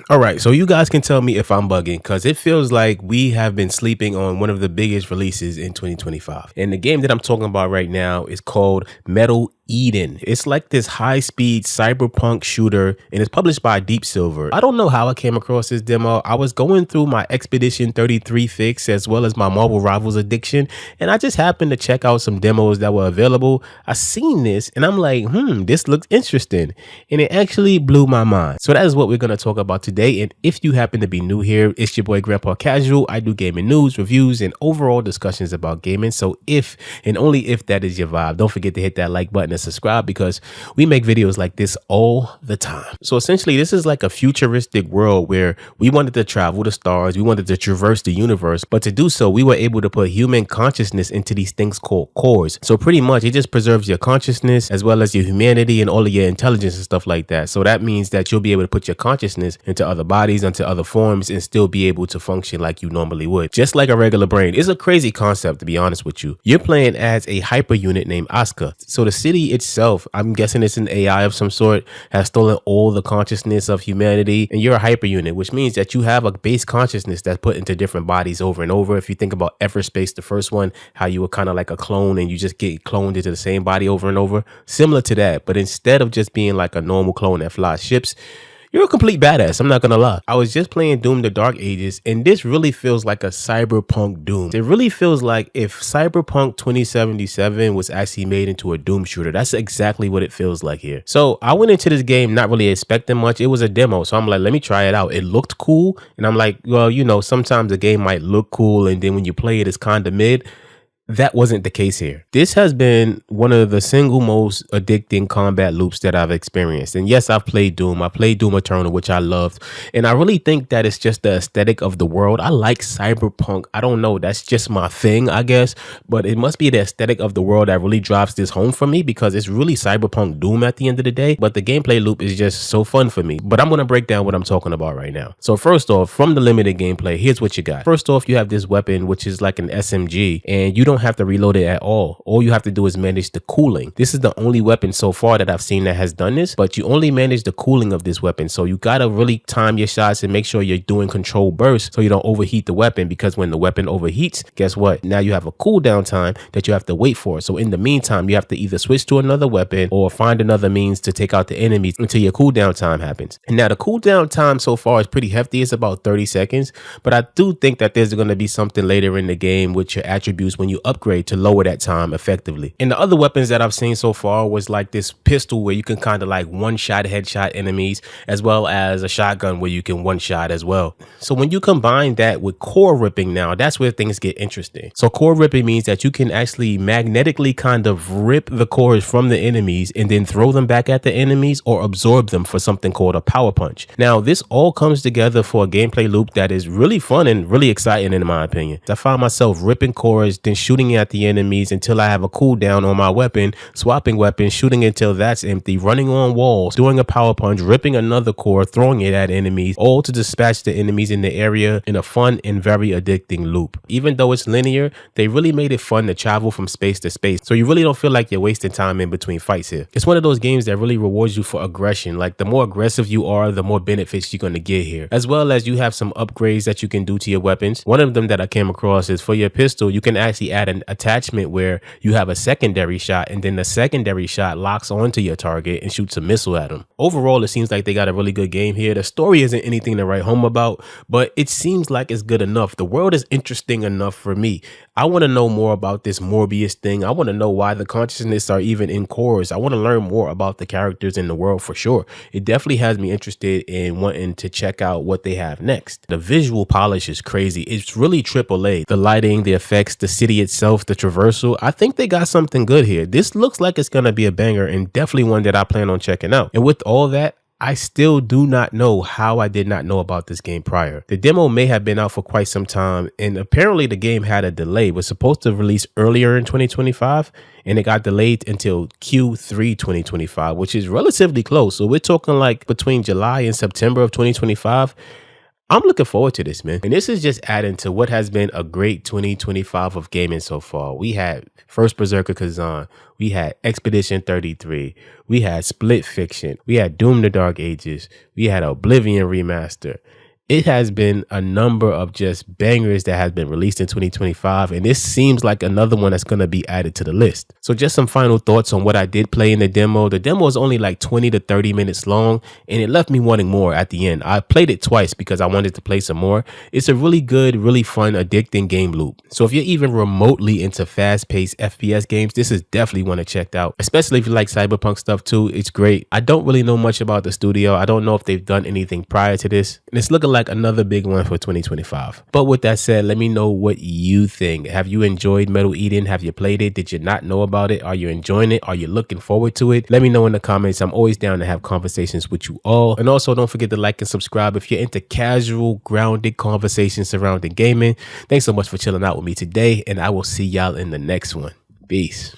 All right, so you guys can tell me if I'm bugging because it feels like we have been sleeping on one of the biggest releases in 2025. And the game that I'm talking about right now is called Metal Eden. It's like this high-speed cyberpunk shooter and it's published by Deep Silver. I don't know how I came across this demo. I was going through my Expedition 33 fix as well as my Marvel Rivals addiction, and I just happened to check out some demos that were available. I seen this and I'm like, this looks interesting. And it actually blew my mind. So that is what we're going to talk about today. And if you happen to be new here, it's your boy Grandpa Casual. I do gaming news, reviews, and overall discussions about gaming. So if and only if that is your vibe, don't forget to hit that like button and subscribe because we make videos like this all the time. So essentially, this is like a futuristic world where we wanted to travel the stars, we wanted to traverse the universe, but to do so, we were able to put human consciousness into these things called cores. So pretty much, it just preserves your consciousness as well as your humanity and all of your intelligence and stuff like that. So that means that you'll be able to put your consciousness into other bodies, into other forms, and still be able to function like you normally would, just like a regular brain. It's a crazy concept, to be honest with you. You're playing as a hyper unit named Asuka. So the city itself, I'm guessing it's an AI of some sort, has stolen all the consciousness of humanity, and you're a hyper unit, which means that you have a base consciousness that's put into different bodies over and over. If you think about Everspace, the first one, how you were kind of like a clone and you just get cloned into the same body over and over, similar to that, but instead of just being like a normal clone that flies ships, you're a complete badass, I'm not gonna lie. I was just playing Doom the Dark Ages, and this really feels like a cyberpunk Doom. It really feels like if Cyberpunk 2077 was actually made into a Doom shooter. That's exactly what it feels like here. So I went into this game not really expecting much. It was a demo, so I'm like, let me try it out. It looked cool, and I'm like, well, you know, sometimes a game might look cool, and then when you play it, it's kind of mid. That wasn't the case here. This has been one of the single most addicting combat loops that I've experienced. And yes, I've played Doom. I played Doom Eternal, which I loved. And I really think that it's just the aesthetic of the world. I like cyberpunk. I don't know. That's just my thing, I guess. But it must be the aesthetic of the world that really drives this home for me because it's really cyberpunk Doom at the end of the day. But the gameplay loop is just so fun for me. But I'm going to break down what I'm talking about right now. So first off, from the limited gameplay, here's what you got. First off, you have this weapon, which is like an SMG, and you don't have to reload it at all. All you have to do is manage the cooling. This is the only weapon so far that I've seen that has done this, but you only manage the cooling of this weapon. So you gotta really time your shots and make sure you're doing controlled bursts so you don't overheat the weapon, because when the weapon overheats, guess what? Now you have a cooldown time that you have to wait for. So in the meantime, you have to either switch to another weapon or find another means to take out the enemies until your cooldown time happens. And now the cooldown time so far is pretty hefty. It's about 30 seconds, but I do think that there's going to be something later in the game with your attributes when you upgrade to lower that time effectively. And the other weapons that I've seen so far was like this pistol where you can kind of like one-shot headshot enemies, as well as a shotgun where you can one-shot as well. So when you combine that with core ripping now, that's where things get interesting. So core ripping means that you can actually magnetically kind of rip the cores from the enemies and then throw them back at the enemies or absorb them for something called a power punch. Now this all comes together for a gameplay loop that is really fun and really exciting in my opinion. I found myself ripping cores, then shooting at the enemies until I have a cooldown on my weapon, swapping weapons, shooting until that's empty, running on walls, doing a power punch, ripping another core, throwing it at enemies, all to dispatch the enemies in the area in a fun and very addicting loop. Even though it's linear, they really made it fun to travel from space to space, so you really don't feel like you're wasting time in between fights here. It's one of those games that really rewards you for aggression. Like the more aggressive you are, the more benefits you're going to get here, as well as you have some upgrades that you can do to your weapons. One of them that I came across is for your pistol, you can actually add an attachment where you have a secondary shot, and then the secondary shot locks onto your target and shoots a missile at them. Overall, it seems like they got a really good game here. The story isn't anything to write home about, but it seems like it's good enough. The world is interesting enough for me. I want to know more about this Mobius thing. I want to know why the consciousness are even in cores. I want to learn more about the characters in the world for sure. It definitely has me interested in wanting to check out what they have next. The visual polish is crazy. It's really AAA. The lighting, the effects, the city itself, the traversal. I think they got something good here. This looks like it's going to be a banger and definitely one that I plan on checking out. And with all that, I still do not know how I did not know about this game prior. The demo may have been out for quite some time, and apparently the game had a delay. It was supposed to release earlier in 2025, and it got delayed until Q3 2025, which is relatively close. So we're talking like between July and September of 2025. I'm looking forward to this, man. And this is just adding to what has been a great 2025 of gaming so far. We had First Berserker Kazan. We had Expedition 33. We had Split Fiction. We had Doom the Dark Ages. We had Oblivion Remaster. It has been a number of just bangers that has been released in 2025, and this seems like another one that's going to be added to the list. So just some final thoughts on what I did play in the demo. The demo is only like 20 to 30 minutes long, and it left me wanting more at the end. I played it twice because I wanted to play some more. It's a really good, really fun, addicting game loop. So if you're even remotely into fast-paced FPS games, this is definitely one to check out, especially if you like Cyberpunk stuff too. It's great. I don't really know much about the studio. I don't know if they've done anything prior to this, and it's looking like another big one for 2025. But with that said, let me know what you think. Have you enjoyed Metal Eden? Have you played it? Did you not know about it? Are you enjoying it? Are you looking forward to it? Let me know in the comments. I'm always down to have conversations with you all. And also don't forget to like and subscribe if you're into casual, grounded conversations surrounding gaming. Thanks so much for chilling out with me today, and I will see y'all in the next one. Peace.